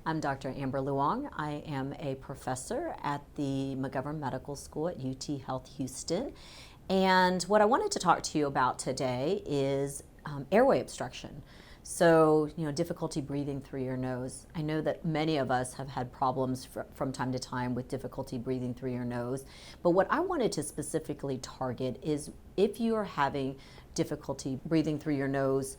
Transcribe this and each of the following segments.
I'm Dr. Amber Luong. I am a professor at the McGovern Medical School at UTHealth Houston. And what I wanted to talk to you about today is airway obstruction. So, difficulty breathing through your nose. I know that many of us have had problems from time to time with difficulty breathing through your nose. But what I wanted to specifically target is if you are having difficulty breathing through your nose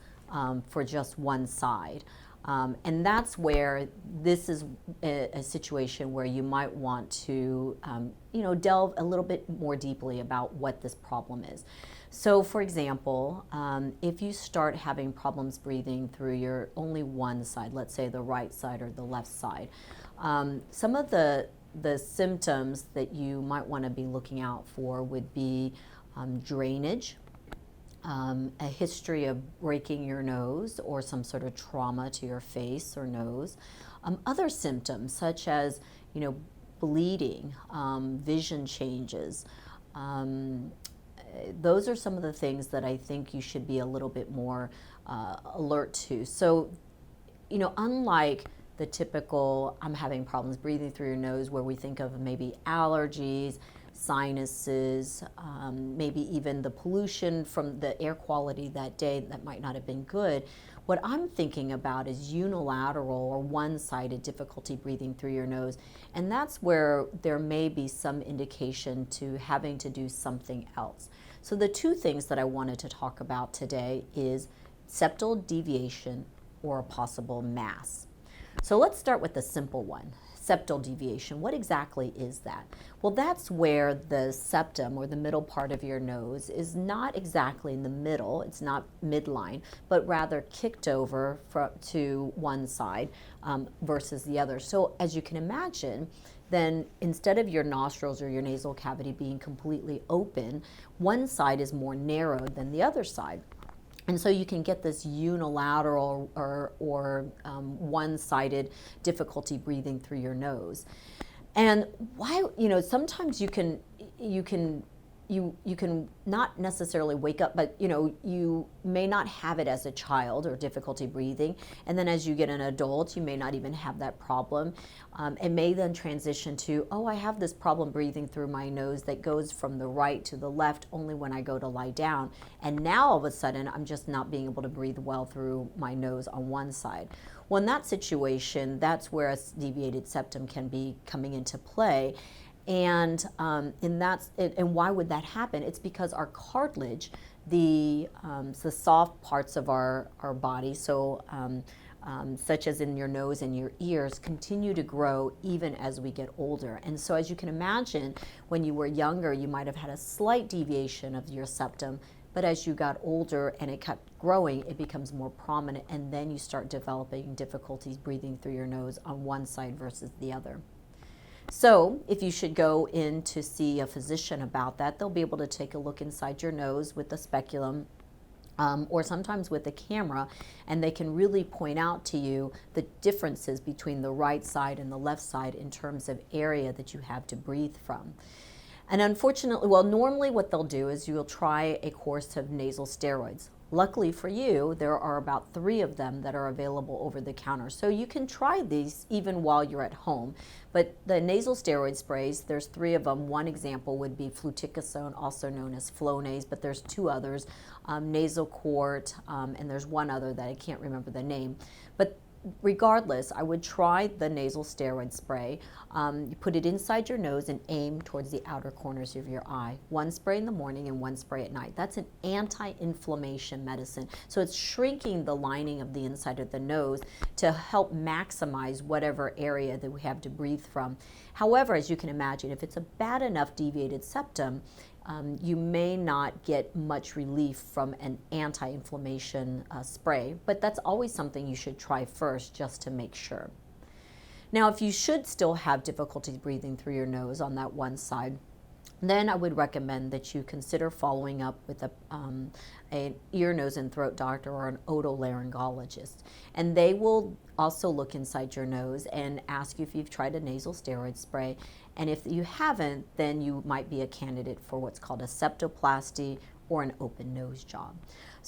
for just one side. And that's where this is a situation where you might want to, delve a little bit more deeply about what this problem is. So, for example, if you start having problems breathing through your only one side, let's say the right side or the left side, some of the symptoms that you might want to be looking out for would be drainage, a history of breaking your nose or some sort of trauma to your face or nose. Other symptoms such as, bleeding, vision changes. Those are some of the things that I think you should be a little bit more alert to. So, unlike the typical I'm having problems breathing through your nose where we think of maybe allergies, sinuses, maybe even the pollution from the air quality that day that might not have been good. What I'm thinking about is unilateral or one-sided difficulty breathing through your nose. And that's where there may be some indication to having to do something else. So the two things that I wanted to talk about today is septal deviation or a possible mass. So let's start with the simple one. Septal deviation. What exactly is that? Well, that's where the septum or the middle part of your nose is not exactly in the middle, it's not midline, but rather kicked over to one side versus the other. So as you can imagine, then instead of your nostrils or your nasal cavity being completely open, one side is more narrowed than the other side. And so you can get this unilateral or one-sided difficulty breathing through your nose. And why, sometimes you can not necessarily wake up, but you may not have it as a child or difficulty breathing, and then as you get an adult, you may not even have that problem. It may then transition to, I have this problem breathing through my nose that goes from the right to the left only when I go to lie down, and now all of a sudden I'm just not being able to breathe well through my nose on one side. Well, in that situation, that's where a deviated septum can be coming into play. And why would that happen? It's because our cartilage, the soft parts of our body, so such as in your nose and your ears, continue to grow even as we get older. And so as you can imagine, when you were younger, you might have had a slight deviation of your septum, but as you got older and it kept growing, it becomes more prominent, and then you start developing difficulties breathing through your nose on one side versus the other. So if you should go in to see a physician about that, they'll be able to take a look inside your nose with a speculum or sometimes with a camera, and they can really point out to you the differences between the right side and the left side in terms of area that you have to breathe from. And unfortunately, normally what they'll do is you'll try a course of nasal steroids. Luckily for you, there are about 3 of them that are available over the counter. So you can try these even while you're at home. But the nasal steroid sprays, there's 3 of them. One example would be fluticasone, also known as Flonase, but there's 2 others, Nasocort, and there's one other that I can't remember the name. But regardless, I would try the nasal steroid spray. You put it inside your nose and aim towards the outer corners of your eye. 1 spray in the morning and 1 spray at night. That's an anti-inflammation medicine. So it's shrinking the lining of the inside of the nose to help maximize whatever area that we have to breathe from. However, as you can imagine, if it's a bad enough deviated septum, you may not get much relief from an anti-inflammation spray, but that's always something you should try first just to make sure. Now, if you should still have difficulty breathing through your nose on that one side, then I would recommend that you consider following up with an ear, nose, and throat doctor or an otolaryngologist. And they will also look inside your nose and ask you if you've tried a nasal steroid spray. And if you haven't, then you might be a candidate for what's called a septoplasty or an open nose job.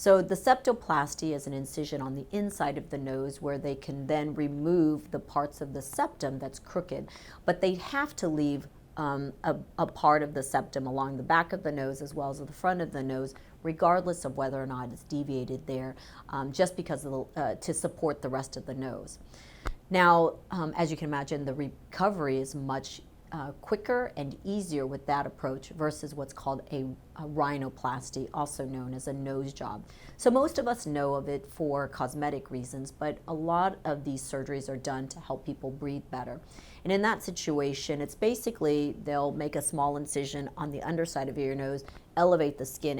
So the septoplasty is an incision on the inside of the nose where they can then remove the parts of the septum that's crooked, but they have to leave a part of the septum along the back of the nose as well as the front of the nose, regardless of whether or not it's deviated there, just because of to support the rest of the nose. Now, as you can imagine, the recovery is much quicker and easier with that approach versus what's called a rhinoplasty, also known as a nose job. So most of us know of it for cosmetic reasons, but a lot of these surgeries are done to help people breathe better. And in that situation, it's basically they'll make a small incision on the underside of your nose, elevate the skin,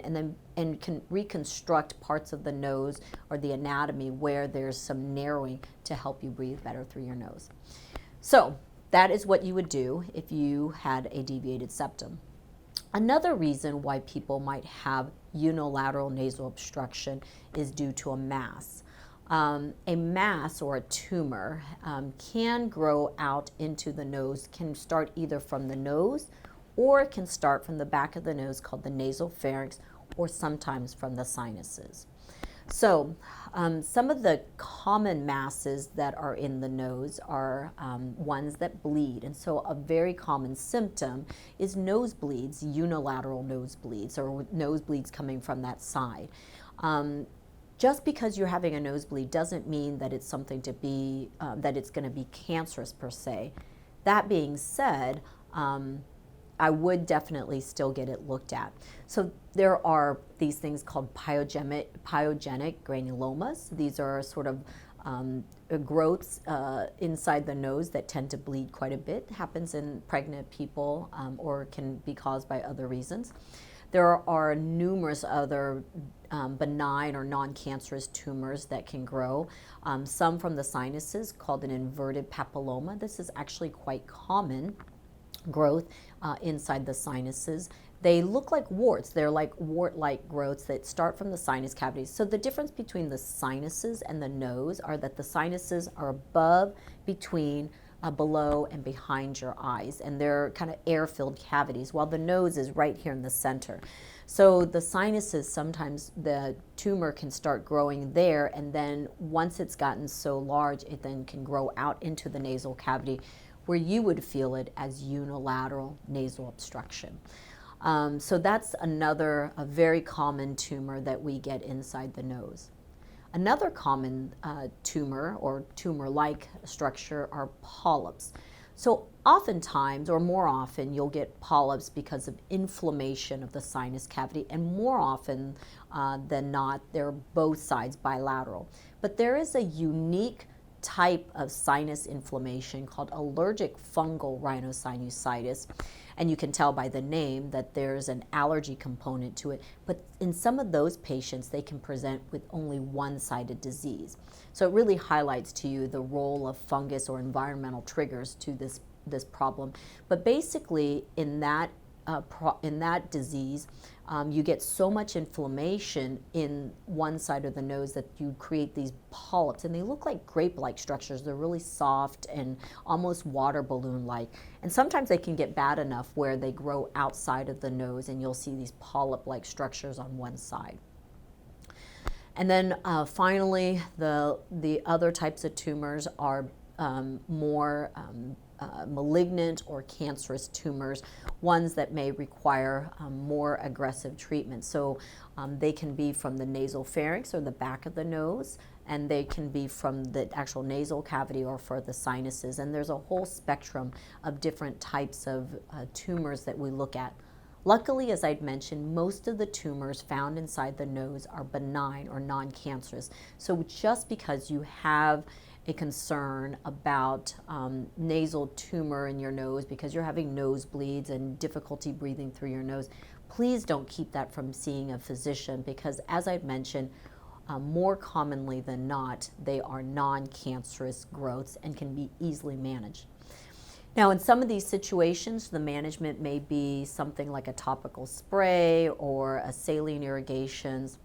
and can reconstruct parts of the nose or the anatomy where there's some narrowing to help you breathe better through your nose. So that is what you would do if you had a deviated septum. Another reason why people might have unilateral nasal obstruction is due to a mass. A mass or a tumor can grow out into the nose, can start either from the nose or it can start from the back of the nose called the nasal pharynx, or sometimes from the sinuses. So some of the common masses that are in the nose are ones that bleed. And so a very common symptom is nosebleeds, unilateral nosebleeds, or nosebleeds coming from that side. Just because you're having a nosebleed doesn't mean that it's something to be, that it's going to be cancerous per se. That being said, I would definitely still get it looked at. So there are these things called pyogenic granulomas. These are sort of growths inside the nose that tend to bleed quite a bit. It happens in pregnant people or can be caused by other reasons. There are numerous other benign or non-cancerous tumors that can grow. Some from the sinuses called an inverted papilloma. This is actually quite common growth inside the sinuses. They look like warts. They're like wart-like growths that start from the sinus cavities. So the difference between the sinuses and the nose are that the sinuses are above, between, below, and behind your eyes, and they're kind of air-filled cavities, while the nose is right here in the center. So the sinuses, sometimes the tumor can start growing there, and then once it's gotten so large, it then can grow out into the nasal cavity, where you would feel it as unilateral nasal obstruction. So that's a very common tumor that we get inside the nose. Another common tumor or tumor-like structure are polyps. So oftentimes, or more often, you'll get polyps because of inflammation of the sinus cavity, and more often than not, they're both sides bilateral. But there is a unique type of sinus inflammation called allergic fungal rhinosinusitis, and you can tell by the name that there's an allergy component to it. But in some of those patients, they can present with only one-sided disease. So it really highlights to you the role of fungus or environmental triggers to this problem. But basically, in that disease, you get so much inflammation in one side of the nose that you create these polyps, and they look like grape-like structures. They're really soft and almost water balloon-like. And sometimes they can get bad enough where they grow outside of the nose, and you'll see these polyp-like structures on one side. And then finally, the other types of tumors are more malignant or cancerous tumors, ones that may require more aggressive treatment. So they can be from the nasal pharynx or the back of the nose, and they can be from the actual nasal cavity or for the sinuses. And there's a whole spectrum of different types of tumors that we look at. Luckily, as I'd mentioned, most of the tumors found inside the nose are benign or non-cancerous. So just because you have a concern about nasal tumor in your nose because you're having nosebleeds and difficulty breathing through your nose, please don't keep that from seeing a physician, because as I've mentioned, more commonly than not, they are non-cancerous growths and can be easily managed. Now, in some of these situations, the management may be something like a topical spray or a saline irrigations,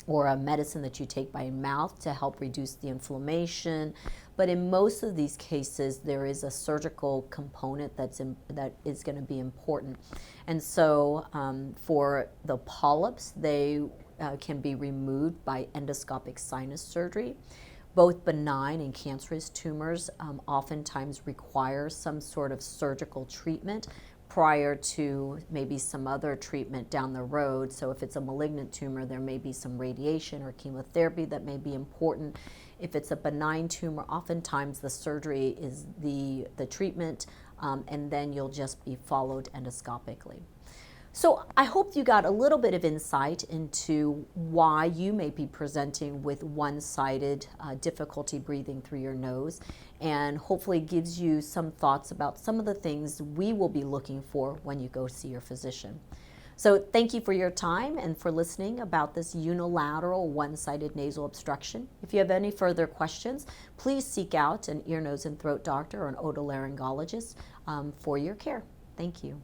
or a medicine that you take by mouth to help reduce the inflammation. But in most of these cases, there is a surgical component that is going to be important. And so for the polyps, they can be removed by endoscopic sinus surgery. Both benign and cancerous tumors oftentimes require some sort of surgical treatment prior to maybe some other treatment down the road. So if it's a malignant tumor, there may be some radiation or chemotherapy that may be important. If it's a benign tumor, oftentimes the surgery is the treatment, and then you'll just be followed endoscopically. So I hope you got a little bit of insight into why you may be presenting with one-sided difficulty breathing through your nose, and hopefully gives you some thoughts about some of the things we will be looking for when you go see your physician. So thank you for your time and for listening about this unilateral one-sided nasal obstruction. If you have any further questions, please seek out an ear, nose, and throat doctor or an otolaryngologist for your care. Thank you.